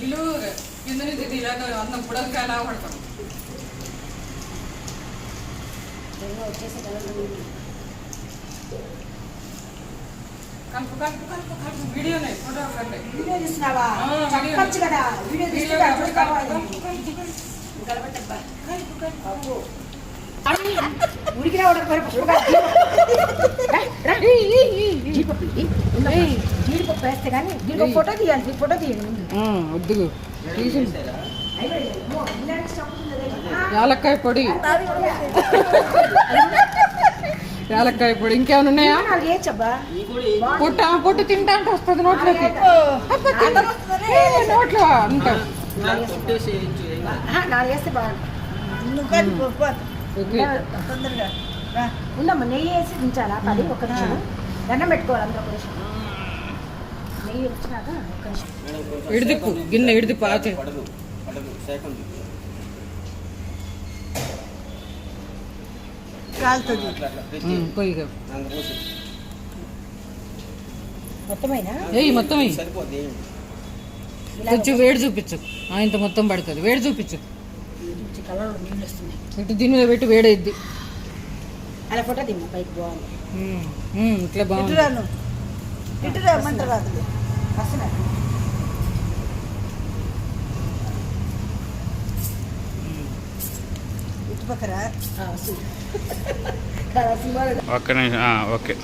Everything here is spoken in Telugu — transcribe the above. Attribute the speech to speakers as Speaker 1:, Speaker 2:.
Speaker 1: వీళ్ళు కింద నుంచి తీరాక అన్నం పుడక ఎలా పడతాం కలుపు కలుపు కలుపు కలుపు వీడియోనే ఫోటో కంటే
Speaker 2: వీడియో చూస్తున్నావా చెప్పచ్చు కదా వీడియో ఉడికి రావడం జీడిపప్పు వేస్తే కానీ జీడిపప్పు ఫోటో తీయాలి ఫోటో తీయండి ముందు
Speaker 1: వద్దు తీసి యాలక్కాయ పొడి యాలక్కాయ పొడి ఇంకేమైనా ఉన్నాయా పొట్టు తింటా అంటే వస్తుంది నోట్లోకి నోట్లో అంతా
Speaker 2: వేస్తే తొందరగా ఉండమ్మా నెయ్యి వేసి ఉంచాలా పది ఒక నిమిషం దండం పెట్టుకోవాలి అందరూ ఒక నిమిషం నెయ్యి వచ్చినాక ఒక నిమిషం
Speaker 1: ఇడిదిప్పు గిన్నె ఇడిదిప్పు ఆచే పొయ్యిగా
Speaker 2: మొత్తమైనా
Speaker 1: మొత్తం కొంచెం వేడి చూపించు ఇంత మొత్తం పడుతుంది వేడి చూపించు
Speaker 2: కలర్ నీళ్ళు వస్తున్నాయి
Speaker 1: ఇటు దీని మీద పెట్టి వేడైద్ది
Speaker 2: అలా ఫోటో దిమ్మ పైకి బాగుంది
Speaker 1: ఇట్లా బాగుంది
Speaker 2: ఇటు రమ్మంటారు రాదు వస్తున్నారు ఇటు పక్కరా
Speaker 3: ఒక్క నిమిషం ఓకే